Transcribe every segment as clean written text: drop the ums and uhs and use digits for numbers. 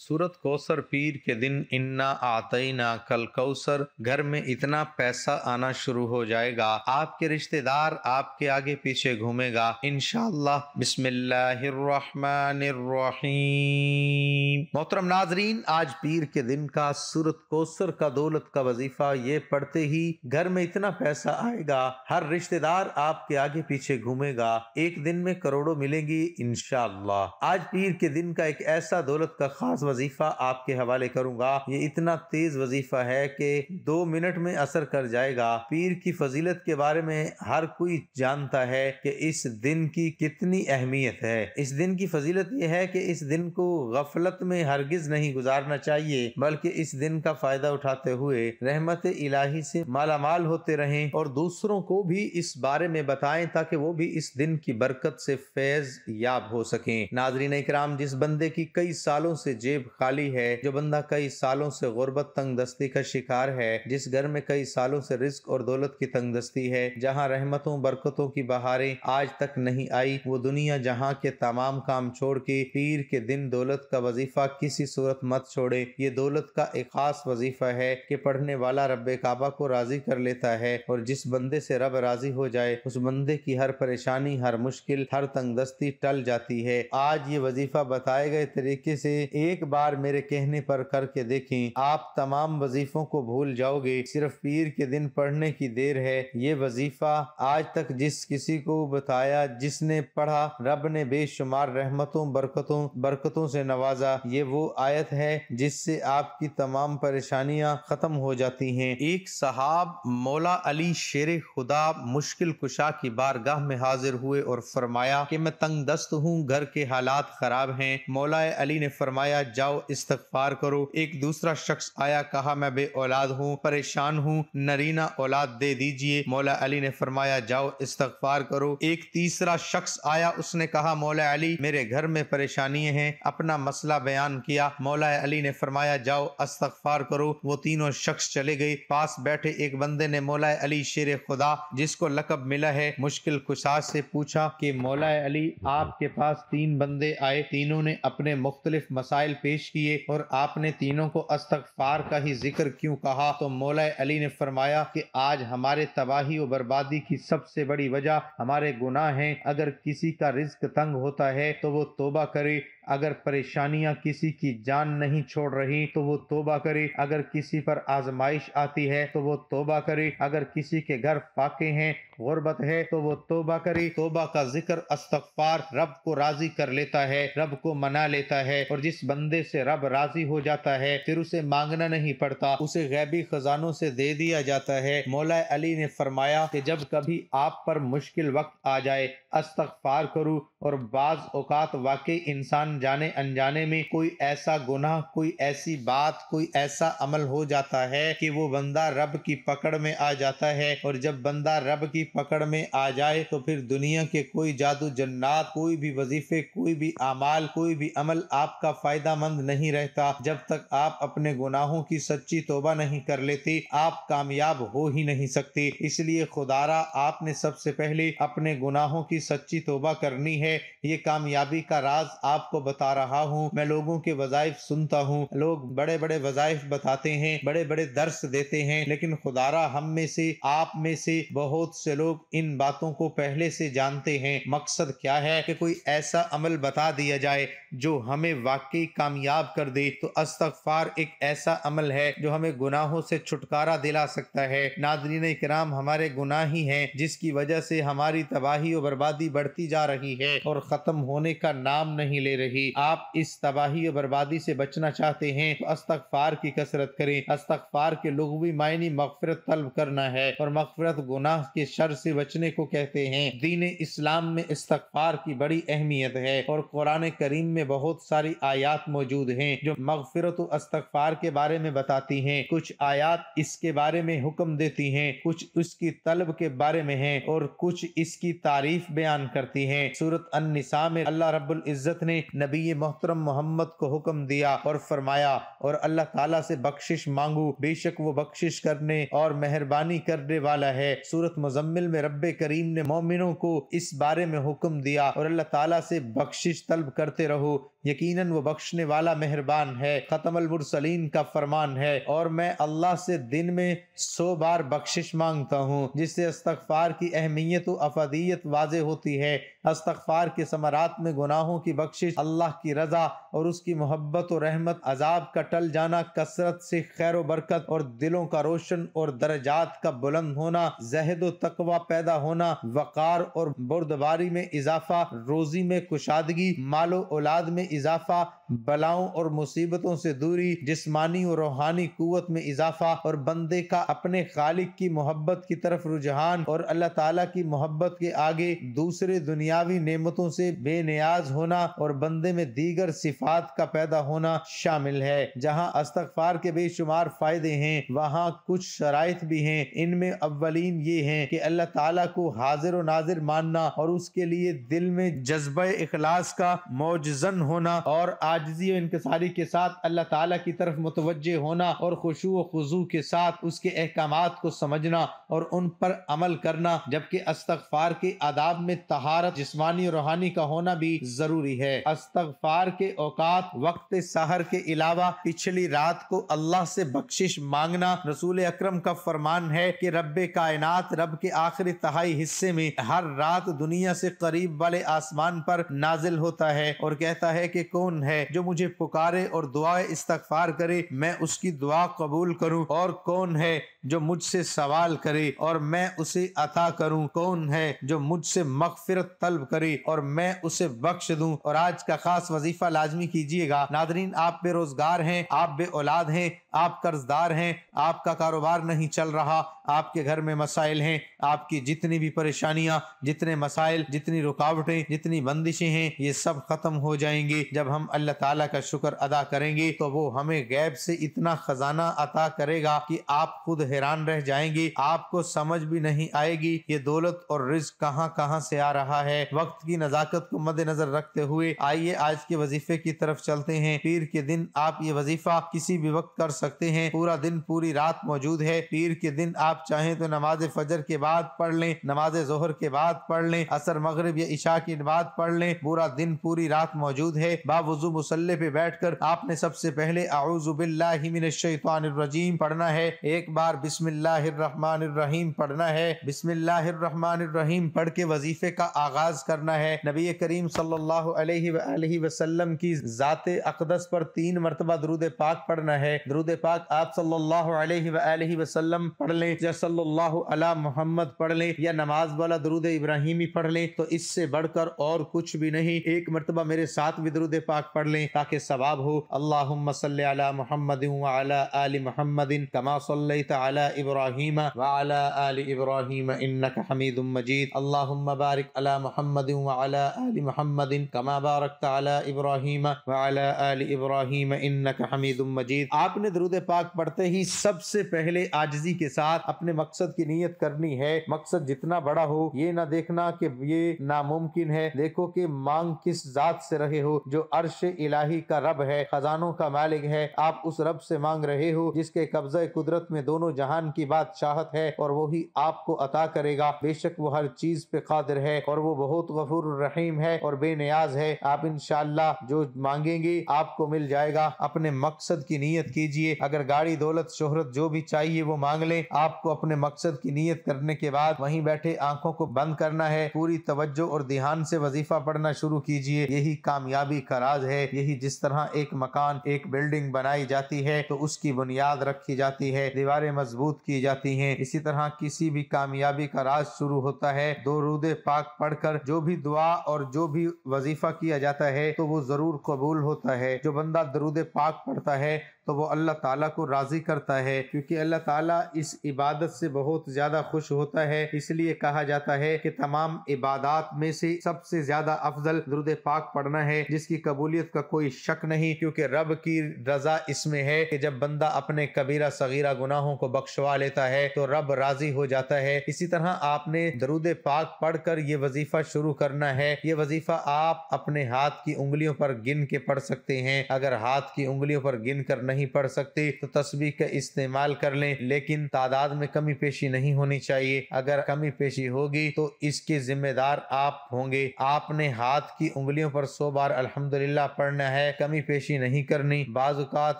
सूरत कौसर पीर के दिन इन्ना आतईना कल कौसर घर में इतना पैसा आना शुरू हो जाएगा, आपके रिश्तेदार आपके आगे पीछे घूमेगा इंशाअल्लाह। बिस्मिल्लाहिर्रहमानिर्रहीम। मोहतरम नाजरीन, आज पीर के दिन का सूरत कौसर का दौलत का वजीफा ये पढ़ते ही घर में इतना पैसा आएगा, हर रिश्तेदार आपके आगे पीछे घूमेगा, एक दिन में करोड़ों मिलेंगी इंशाअल्लाह। आज पीर के दिन का एक ऐसा दौलत का खास वजीफा आपके हवाले करूंगा। ये इतना तेज वजीफा है कि 2 मिनट में असर कर जाएगा। पीर की फजीलत के बारे में हर कोई जानता है कि इस दिन की कितनी अहमियत है। इस दिन की फजीलत यह है कि इस दिन को गफलत में हरगिज नहीं गुजारना चाहिए, बल्कि इस दिन का फायदा उठाते हुए रहमत इलाही से मालामाल होते रहें और दूसरों को भी इस बारे में बताएं ताकि वो भी इस दिन की बरकत से फैज याब हो सकें। नाजरीन इकराम, जिस बंदे की कई सालों से जेब खाली है, जो बंदा कई सालों से गुर्बत तंगदस्ती का शिकार है, जिस घर में कई सालों से रिज्क और दौलत की तंगदस्ती है, जहां रहमतों बरकतों की बहारें आज तक नहीं आई, वो दुनिया जहां के तमाम काम छोड़ के पीर के दिन दौलत का वजीफा किसी सूरत मत छोड़े। ये दौलत का एक खास वजीफा है कि पढ़ने वाला रब्बे काबा को राजी कर लेता है और जिस बंदे से रब राजी हो जाए उस बंदे की हर परेशानी, हर मुश्किल, हर तंगदस्ती टल जाती है। आज ये वजीफा बताए गए तरीके से एक बार मेरे कहने पर करके देखें, आप तमाम वजीफों को भूल जाओगे। सिर्फ पीर के दिन पढ़ने की देर है। ये वजीफा आज तक जिस किसी को बताया, जिसने पढ़ा, रब ने बेशुमार रहमतों बरकतों से नवाजा। ये वो आयत है जिससे आपकी तमाम परेशानियां खत्म हो जाती हैं। एक सहाब मौला अली शेर खुदा मुश्किल कुशा की बारगाह में हाजिर हुए और फरमाया कि मैं तंग दस्त हूँ, घर के हालात खराब हैं। मौला अली ने फरमाया, जाओ इस्तगफार करो। एक दूसरा शख्स आया, कहा मैं बे औलाद हूँ, परेशान हूँ, नरीना औलाद दे दीजिए। मौला अली ने फरमाया, जाओ इस्तगफार करो। एक तीसरा शख्स आया, उसने कहा, मौला अली मेरे घर में परेशानी हैं, अपना मसला बयान किया। मौला अली ने फरमाया, जाओ इस्तगफार करो। वो तीनों शख्स चले गए। पास बैठे एक बंदे ने मौला अली शेर खुदा, जिसको लकब मिला है मुश्किल कुशा, से पूछा कि मौला अली आपके पास 3 बंदे आए, तीनों ने अपने मुख्तलिफ मसाइल पेश किए और आपने तीनों को इस्तगफार का ही जिक्र क्यों कहा? तो मौला अली ने फरमाया कि आज हमारे तबाही और बर्बादी की सबसे बड़ी वजह हमारे गुनाह हैं। अगर किसी का रिज्क तंग होता है तो वो तौबा करे, अगर परेशानियां किसी की जान नहीं छोड़ रही तो वो तौबा करे, अगर किसी पर आजमाइश आती है तो वो तौबा करे, अगर किसी के घर फाके हैं, गुर्बत है तो वो तौबा करे। तौबा का जिक्र, इस्तगफार रब को राजी कर लेता है, रब को मना लेता है और जिस बंदे से रब राजी हो जाता है फिर उसे मांगना नहीं पड़ता, उसे गैबी खजानों से दे दिया जाता है। मौला अली ने फरमाया कि जब कभी आप पर मुश्किल वक्त आ जाए इस्तगफार करूं। और बाज औकात वाकई इंसान जाने अनजाने में कोई ऐसा गुनाह, कोई ऐसी बात, कोई ऐसा अमल हो जाता है कि वो बंदा रब की पकड़ में आ जाता है। और जब बंदा रब की पकड़ में आ जाए तो फिर दुनिया के कोई जादू जन्नात, कोई भी वजीफे, कोई भी आमाल, कोई भी अमल आपका फायदा मंद नहीं रहता। जब तक आप अपने गुनाहों की सच्ची तौबा नहीं कर लेते आप कामयाब हो ही नहीं सकते। इसलिए खुदारा आपने सबसे पहले अपने गुनाहों की सच्ची तौबा करनी है। ये कामयाबी का राज आपको बता रहा हूँ। मैं लोगों के वज़ाइफ सुनता हूँ, लोग बड़े बड़े वज़ाइफ बताते हैं, बड़े बड़े दर्स देते हैं, लेकिन खुदारा हम में से, आप में से बहुत से लोग इन बातों को पहले से जानते हैं। मकसद क्या है कि कोई ऐसा अमल बता दिया जाए जो हमें वाकई कामयाब कर दे। तो इस्तगफार एक ऐसा अमल है जो हमें गुनाहों से छुटकारा दिला सकता है। नाज़रीन इकराम, हमारे गुनाह ही हैं जिसकी वजह से हमारी तबाही और बर्बादी बढ़ती जा रही है और खत्म होने का नाम नहीं ले रही। आप इस तबाही और बर्बादी से बचना चाहते हैं तो इस्तगफार की कसरत करें। इस्तगफार के लुग़वी मायने मग़फ़िरत तलब करना है और मग़फ़िरत गुनाह के शर से बचने को कहते हैं। दीन इस्लाम में इस्तगफार की बड़ी अहमियत है और कुरान करीम में बहुत सारी आयात मौजूद हैं जो मग़फ़िरत व इस्तगफार के बारे में बताती हैं। कुछ आयात इसके बारे में हुक्म देती हैं, कुछ उसकी तलब के बारे में हैं और कुछ इसकी तारीफ बयान करती हैं। सूरत अन-निसा में अल्लाह रब्बुल इज्जत ने नबी मोहतरम मोहम्मद को हुक्म दिया और फरमाया, और अल्लाह ताला से बख्शिश मांगो, बेशक वो बख्शिश करने और मेहरबानी करने वाला है। सूरत मुज़म्मिल में रब्बे करीम ने मोमिनों को इस बारे में हुक्म दिया और अल्लाह ताला से बख्शिश तलब करते रहो, यकीनन वो बख्शने वाला मेहरबान है। खतमुल मुरसलीन का फरमान है, और मैं अल्लाह से दिन में 100 बार बख्शिश मांगता हूँ, जिससे इस्तग़फ़ार की अहमियत व अफादियत वाज़े होती है। इस्तग़फ़ार के समरात में गुनाहों की बख्शिश, अल्लाह की रज़ा और उसकी मोहब्बत और रहमत, अजाब का टल जाना, कसरत से खैर व बरकत और दिलों का रोशन और दर्जात का बुलंद होना, ज़हद व तक़वा पैदा होना, वक़ार और बुर्दबारी में इजाफा, रोज़ी में कुशादगी, मालो औलाद में इजाफा, बलाओं और मुसीबतों से दूरी, जिस्मानी और रूहानी कुव्वत में इजाफा, और बंदे का अपने खालिक की मोहब्बत की तरफ रुझान, और अल्लाह ताला की मोहब्बत के आगे दूसरे दुनियावी नेमतों से बेनियाज होना, और बंदे में दीगर सिफात का पैदा होना शामिल है। जहाँ इस्तग़फ़ार के बेशुमार फायदे हैं, वहाँ कुछ शराइत भी हैं। इनमें अव्वलीन ये हैं कि अल्लाह ताला को हाजिर और नाजिर मानना, और उसके लिए दिल में जज्बे इखलास का मौजज़न होना, और आजिज़ी और इनकिसारी के साथ अल्लाह ताला की तरफ मुतवज्जे होना, और खुशू व खुजू के साथ उसके अहकामात को समझना और उन पर अमल करना। जबकि इस्तग़फ़ार के आदाब में तहारत, जिस्मानी और रूहानी का होना भी जरूरी है। इस्तग़फ़ार के औकात, वक्त सहर के अलावा पिछली रात को अल्लाह से बख्शिश मांगना। रसूल अकरम का फरमान है कि रब्बे कायनात रब के आखिरी तहाई हिस्से में हर रात दुनिया से करीब वाले आसमान पर नाजिल होता है और कहता है कि कौन है जो मुझे पुकारे और दुआए इस्तग़फ़ार करे, मैं उसकी दुआ कबूल करूं, और कौन है जो मुझसे सवाल करे और मैं उसे अता करूं, कौन है जो मुझसे मग़फ़िरत तलब करे और मैं उसे बख्श दूं। और आज का खास वजीफा लाजमी कीजिएगा। नादरीन, आप बेरोजगार हैं, आप बे औलाद हैं, आप कर्जदार हैं, आपका कारोबार नहीं चल रहा, आपके घर में मसाइल हैं, आपकी जितनी भी परेशानियां, जितने मसाइल, जितनी रुकावटें, जितनी बंदिशें हैं, ये सब खत्म हो जाएंगी जब हम अल्लाह ताला का शुक्र अदा करेंगे। तो वो हमें गैब से इतना खजाना अता करेगा कि आप खुद हैरान रह जाएंगे, आपको समझ भी नहीं आएगी ये दौलत और रिज़्क़ कहाँ कहाँ से आ रहा है। वक्त की नज़ाकत को मद्देनजर रखते हुए आइए आज के वजीफे की तरफ चलते हैं। पीर के दिन आप ये वजीफा किसी भी वक्त कर सकते हैं, पूरा दिन पूरी रात मौजूद है। पीर के दिन आप चाहें तो नमाज फजर के बाद पढ़ लें, नमाज जोहर के बाद पढ़ लें, असर मगरिब या इशा के बाद पढ़ लें, पूरा दिन पूरी रात मौजूद है। बावुज़ू मुसल्ले पे बैठकर आपने सबसे पहले अऊज़ु बिल्लाहि मिनश शैतानिर रजीम पढ़ना है, एक बार बिस्मिल्लाहिर रहमानिर रहीम पढ़ना है। बिस्मिल्लाहिर रहमानिर रहीम पढ़ के वजीफे का आगाज करना है। नबी करीम सल्लल्लाहु अलैहि वसल्लम की ज़ाते अक़दस पर 3 मरतबा दुरूद पाक पढ़ना है। दुरूद पाक आप सल्लल्लाहु अलैहि वसल्लम पढ़ लें या सल्लल्लाहु अला मुहम्मद पढ़ लें या नमाज वाला दुरूद इब्राहिमी पढ़ लें, तो इससे बढ़कर और कुछ भी नहीं। एक मरतबा मेरे साथ भी दुरूद पाक पढ़ लें ताकि सवाब हो। अल्लाहुम्मा सल्लि अला मुहम्मदिन व अला आलि मुहम्मदिन कमा सल्लैता अला इब्राहीम व अला आलि इब्राहीम इन्नका हमीदुम मजीद। अल्लाहुम्मा बारिक अला मुहम्मदिन व अला आलि मुहम्मदिन कमा बारकता अला इब्राहीम व अला आलि इब्राहीम इन्नका हमीदुम मजीद। आपने दुरूद पाक पढ़ते ही सबसे पहले आजिज़ी के साथ अपने मकसद की नीयत करनी है। मकसद जितना बड़ा हो, ये ना देखना कि ये नामुमकिन है, देखो कि मांग किस जात से रहे हो, जो अर्श इलाही का रब है, खजानों का मालिक है। आप उस रब से मांग रहे हो जिसके कब्ज़े कुदरत में दोनों जहान की बादशाहत है, और वही आपको अता करेगा। बेशक वो हर चीज पे कादिर है और वो बहुत गफूर रहीम है और बेनियाज है। आप इंशाअल्लाह जो मांगेंगे आपको मिल जाएगा। अपने मकसद की नीयत कीजिए। अगर गाड़ी, दौलत, शोहरत जो भी चाहिए वो मांग लें। आपको अपने मकसद की नीयत करने के बाद वहीं बैठे आंखों को बंद करना है, पूरी तवज्जो और ध्यान से वजीफा पढ़ना शुरू कीजिए। यही कामयाबी का राज है। यही जिस तरह एक मकान, एक बिल्डिंग बनाई जाती है तो उसकी बुनियाद रखी जाती है, दीवारें मजबूत की जाती हैं, इसी तरह किसी भी कामयाबी का राज शुरू होता है दुरूद पाक पढ़कर। जो भी दुआ और जो भी वजीफा किया जाता है तो वो जरूर कबूल होता है। जो बंदा दुरूद पाक पढ़ता है तो वो अल्लाह ताला को राजी करता है, क्योंकि अल्लाह ताला इस इबादत से बहुत ज्यादा खुश होता है। इसलिए कहा जाता है कि तमाम इबादत में से सबसे ज्यादा अफजल दुरूद पाक पढ़ना है, जिसकी कबूलियत का कोई शक नहीं, क्योंकि रब की रजा इसमें है कि जब बंदा अपने कबीरा सगीरा गुनाहों को बख्शवा लेता है तो रब राजी हो जाता है। इसी तरह आपने दरूद पाक पढ़कर ये वजीफा शुरू करना है। ये वजीफा आप अपने हाथ की उंगलियों पर गिन के पढ़ सकते हैं। अगर हाथ की उंगलियों पर गिन कर नहीं पढ़ सकते तो तस्बीह का इस्तेमाल कर लें, लेकिन तादाद में कमी पेशी नहीं होनी चाहिए। अगर कमी पेशी होगी तो इसके जिम्मेदार आप होंगे। आपने हाथ की उंगलियों पर 100 बार अल्हम्दुलिल्लाह पढ़ना है, कमी पेशी नहीं करनी। बाजुकात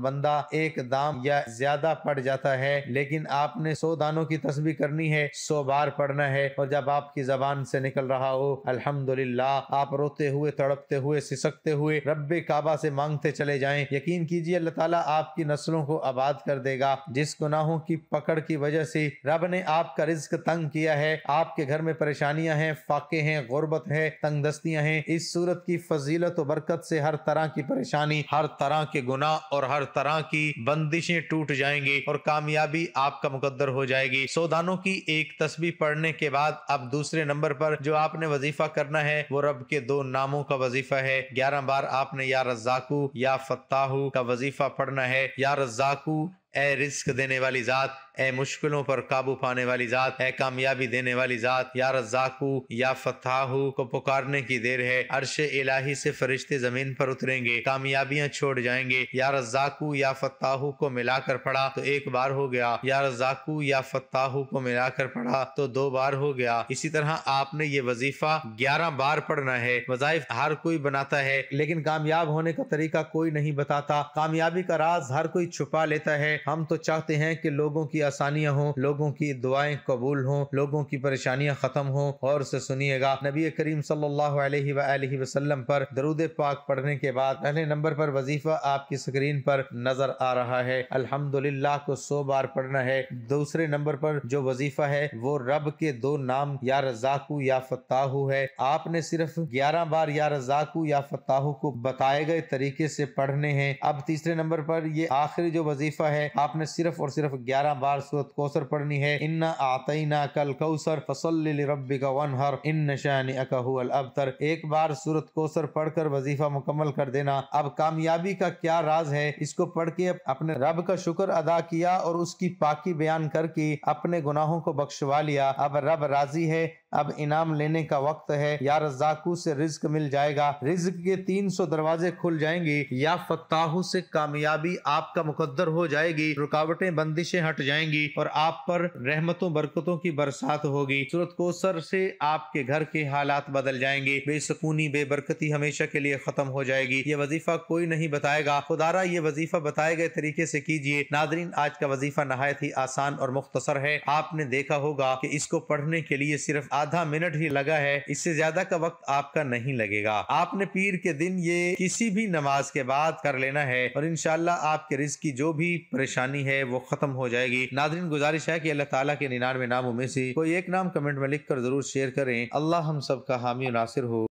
बंदा एक दाम या ज्यादा पढ़ जाता है, लेकिन आपने 100 दानों की तस्बीह करनी है, 100 बार पढ़ना है। और जब आपकी जबान से निकल रहा हो अल्हम्दुलिल्लाह, आप रोते हुए, तड़पते हुए, सिसकते हुए रब्बे काबा से मांगते चले जाएं। यकीन कीजिए अल्लाह ताला आपकी नस्लों को आबाद कर देगा। जिस गुनाहों की पकड़ की वजह से रब ने आपका रिज्क तंग किया है, आपके घर में परेशानियां हैं, फाके हैं, गुर्बत है, तंगदस्तियां हैं, इस सूरत की फजीलत और बरकत से हर तरह की परेशानी, हर तरह के गुनाह और हर तरह की बंदिशें टूट जाएंगी और कामयाबी आपका मुकद्दर हो जाएगी। 100 दानों की एक तस्बीह पढ़ने के बाद अब दूसरे नंबर पर जो आपने वजीफा करना है वो रब के 2 नामों का वजीफा है। 11 बार आपने या रज़्ज़ाकू या फत्ताहू का वजीफा पढ़ना है। या रज़्ज़ाकू, ए रिस्क देने वाली जात, ए मुश्किलों पर काबू पाने वाली जात, ए कामयाबी देने वाली जात। या रज़्ज़ाकू या फत्ताहू को पुकारने की देर है, अर्शे इलाही से फरिश्ते जमीन पर उतरेंगे, कामयाबियां छोड़ जाएंगे। या रज़्ज़ाकू या फत्ताहू को मिलाकर पढ़ा तो 1 बार हो गया। या रज़्ज़ाकू या फत्ताहू को मिलाकर पढ़ा तो 2 बार हो गया। इसी तरह आपने ये वजीफा 11 बार पढ़ना है। वज़ाइफ हर कोई बनाता है, लेकिन कामयाब होने का तरीका कोई नहीं बताता। कामयाबी का राज हर कोई छुपा लेता है। हम तो चाहते हैं कि लोगों की आसानियां हों, लोगों की दुआएं कबूल हों, लोगों की परेशानियां खत्म हों। और से सुनिएगा, नबी करीम सल्लल्लाहु अलैहि वसल्लम पर दरूद पाक पढ़ने के बाद पहले नंबर पर वजीफा आपकी स्क्रीन पर नजर आ रहा है। अल्हम्दुलिल्लाह को 100 बार पढ़ना है। दूसरे नंबर पर जो वजीफा है वो रब के 2 नाम या रज़्ज़ाकू या फत्ताहू है। आपने सिर्फ 11 बार या रज़्ज़ाकू या फत्ताहू को बताए गए तरीके से पढ़ने हैं। अब तीसरे नंबर पर ये आखिरी जो वजीफा है, आपने सिर्फ और सिर्फ 11 बार सूरत कौसर पढ़नी है। इन्ना आतैना कल कौसर फसल्लि लिरब्बिका वनहर इन्न शानिअका हुवल अबतर। 1 बार सूरत कौसर पढ़कर वजीफा मुकम्मल कर देना। अब कामयाबी का क्या राज है, इसको पढ़ के अपने रब का शुक्र अदा किया और उसकी पाकी बयान करके अपने गुनाहों को बख्शवा लिया। अब रब राजी है, अब इनाम लेने का वक्त है। या रज़्ज़ाकू से रिज्क मिल जाएगा, रिज्क के 300 दरवाजे खुल जाएंगे। या फत्ताहू से कामयाबी आपका मुकद्दर हो जाएगी, रुकावटें बंदिशें हट जाएंगी और आप पर रहमतों बरकतों की बरसात होगी। सूरत कौसर से आपके घर के हालात बदल जाएंगे, बेसकूनी बेबरकती हमेशा के लिए खत्म हो जाएगी। ये वजीफा कोई नहीं बताएगा, खुदारा ये वजीफा बताए गए तरीके से कीजिए। नादरीन, आज का वजीफा नहायत ही आसान और मुख्तसर है। आपने देखा होगा कि इसको पढ़ने के लिए सिर्फ आधा मिनट ही लगा है, इससे ज्यादा का वक्त आपका नहीं लगेगा। आपने पीर के दिन ये किसी भी नमाज के बाद कर लेना है और इंशाअल्लाह आपके रिज़्क की जो भी परेशानी है वो खत्म हो जाएगी। नादरीन, गुजारिश है कि अल्लाह ताला के 99 नामों में से कोई एक नाम कमेंट में लिख कर जरूर शेयर करें। अल्लाह हम सब का हामी और नासिर हो।